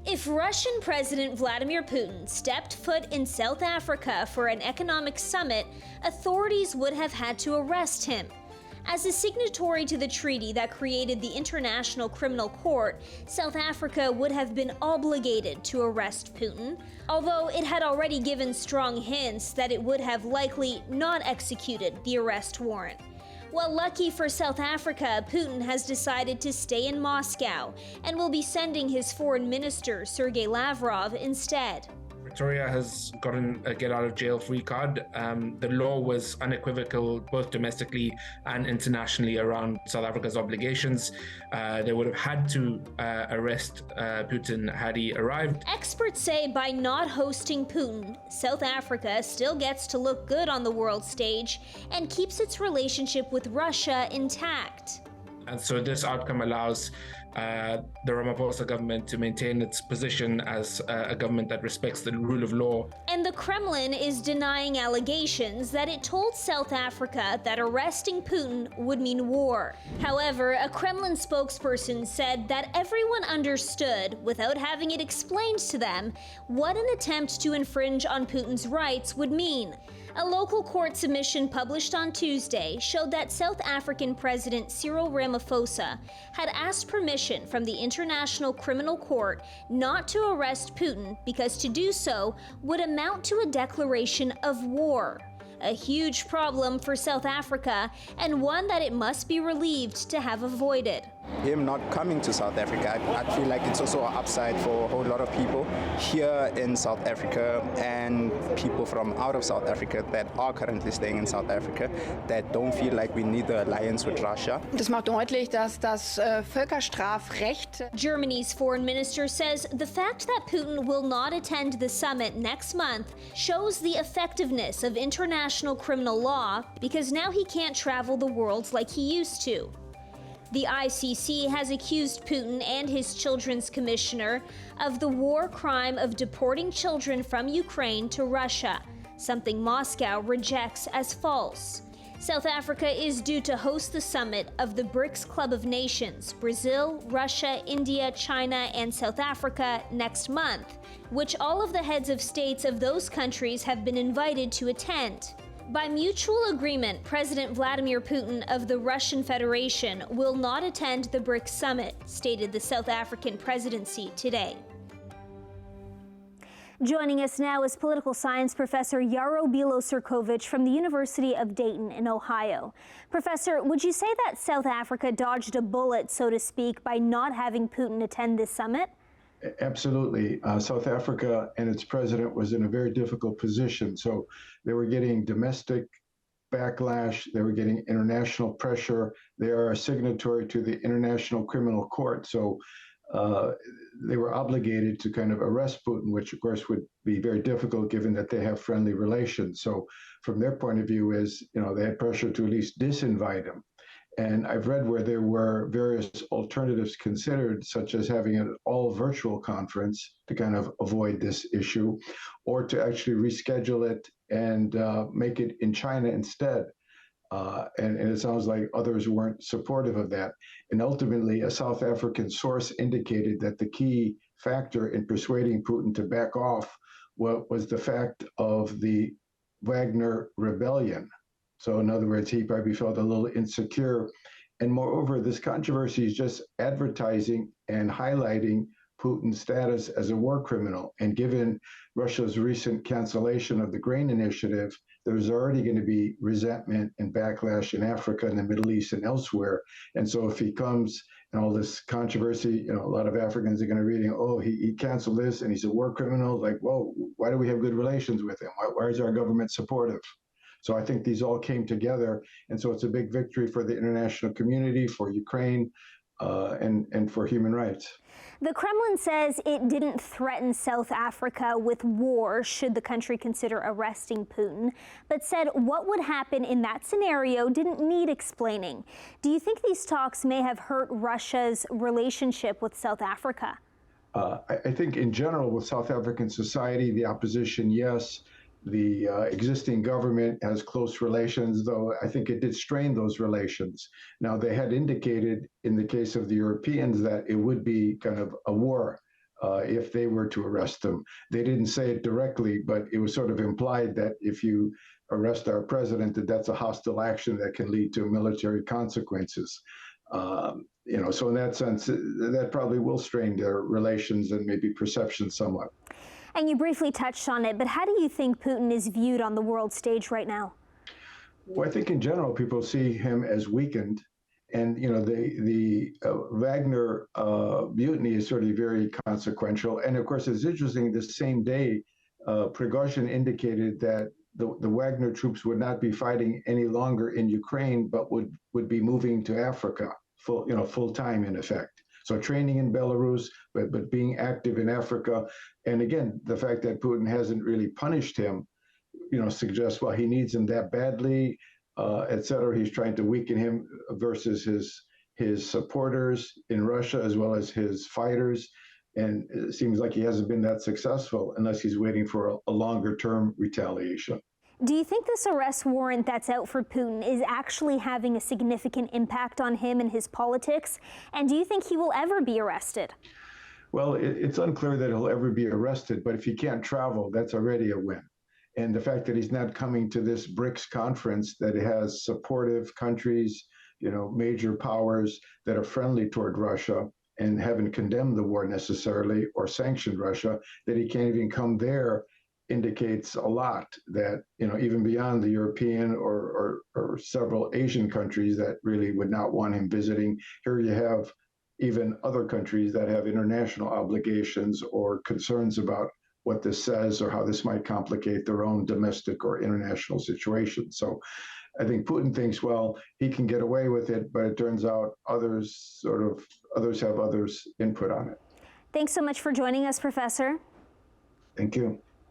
If Russian President Vladimir Putin stepped foot in South Africa for an economic summit, authorities would have had to arrest him. As a signatory to the treaty that created the International Criminal Court, South Africa would have been obligated to arrest Putin, although it had already given strong hints that it would have likely not executed the arrest warrant. Well, lucky for South Africa, Putin has decided to stay in Moscow and will be sending his foreign minister, Sergei Lavrov, instead. Victoria has gotten a get-out-of-jail-free card. The law was unequivocal both domestically and internationally around South Africa's obligations. They would have had to arrest Putin had he arrived. Experts say by not hosting Putin, South Africa still gets to look good on the world stage and keeps its relationship with Russia intact. And so this outcome allows the Ramaphosa government to maintain its position as a government that respects the rule of law. And the Kremlin is denying allegations that it told South Africa that arresting Putin would mean war. However, a Kremlin spokesperson said that everyone understood, without having it explained to them, what an attempt to infringe on Putin's rights would mean. A local court submission published on Tuesday showed that South African President Cyril Ramaphosa had asked permission from the International Criminal Court not to arrest Putin because to do so would amount to a declaration of war. A huge problem for South Africa, and one that it must be relieved to have avoided. Him not coming to South Africa, I feel like it's also an upside for a whole lot of people here in South Africa and people from out of South Africa that are currently staying in South Africa that don't feel like we need the alliance with Russia. Das macht deutlich, dass das Völkerstrafrecht. Germany's foreign minister says the fact that Putin will not attend the summit next month shows the effectiveness of international criminal law because now he can't travel the world like he used to. The ICC has accused Putin and his children's commissioner of the war crime of deporting children from Ukraine to Russia, something Moscow rejects as false. South Africa is due to host the summit of the BRICS Club of Nations, Brazil, Russia, India, China, and South Africa next month, which all of the heads of states of those countries have been invited to attend. By mutual agreement, President Vladimir Putin of the Russian Federation will not attend the BRICS summit, stated the South African presidency today. Joining us now is political science professor Yaro Bilo-Surkovich from the University of Dayton in Ohio. Professor, would you say that South Africa dodged a bullet, so to speak, by not having Putin attend this summit? Absolutely. South Africa and its president was in a very difficult position. So they were getting domestic backlash. They were getting international pressure. They are a signatory to the International Criminal Court. So they were obligated to kind of arrest Putin, which of course would be very difficult given that they have friendly relations. So from their point of view is, they had pressure to at least disinvite him. And I've read where there were various alternatives considered, such as having an all-virtual conference to kind of avoid this issue, or to actually reschedule it and make it in China instead. And it sounds like others weren't supportive of that. And ultimately, a South African source indicated that the key factor in persuading Putin to back off was the fact of the Wagner rebellion. So in other words, he probably felt a little insecure. And moreover, this controversy is just advertising and highlighting Putin's status as a war criminal. And given Russia's recent cancellation of the grain initiative, there's already going to be resentment and backlash in Africa and the Middle East and elsewhere. And so if he comes and all this controversy, a lot of Africans are going to be reading, oh, he canceled this and he's a war criminal. Like, well, why do we have good relations with him? Why is our government supportive? So I think these all came together, and so it's a big victory for the international community, for Ukraine, and for human rights. The Kremlin says it didn't threaten South Africa with war should the country consider arresting Putin, but said what would happen in that scenario didn't need explaining. Do you think these talks may have hurt Russia's relationship with South Africa? I think in general with South African society, the opposition, yes. The existing government has close relations, though I think it did strain those relations. Now, they had indicated in the case of the Europeans that it would be kind of a war if they were to arrest him. They didn't say it directly, but it was sort of implied that if you arrest our president, that's a hostile action that can lead to military consequences. So in that sense, that probably will strain their relations and maybe perception somewhat. And you briefly touched on it, but how do you think Putin is viewed on the world stage right now? Well, I think in general, people see him as weakened. And, the Wagner mutiny is sort of very consequential. And of course, it's interesting, the same day, Prigozhin indicated that the Wagner troops would not be fighting any longer in Ukraine, but would be moving to Africa full time in effect. So training in Belarus, but being active in Africa. And again, the fact that Putin hasn't really punished him, suggests, well, he needs him that badly, et cetera. He's trying to weaken him versus his supporters in Russia, as well as his fighters. And it seems like he hasn't been that successful unless he's waiting for a longer term retaliation. Do you think this arrest warrant that's out for Putin is actually having a significant impact on him and his politics? And do you think he will ever be arrested? Well, it's unclear that he'll ever be arrested, but if he can't travel, that's already a win. And the fact that he's not coming to this BRICS conference that has supportive countries, major powers that are friendly toward Russia and haven't condemned the war necessarily or sanctioned Russia, that he can't even come there indicates a lot that, even beyond the European or several Asian countries that really would not want him visiting, here you have even other countries that have international obligations or concerns about what this says or how this might complicate their own domestic or international situation. So I think Putin thinks, well, he can get away with it, but it turns out others have others' input on it. Thanks so much for joining us, Professor. Thank you.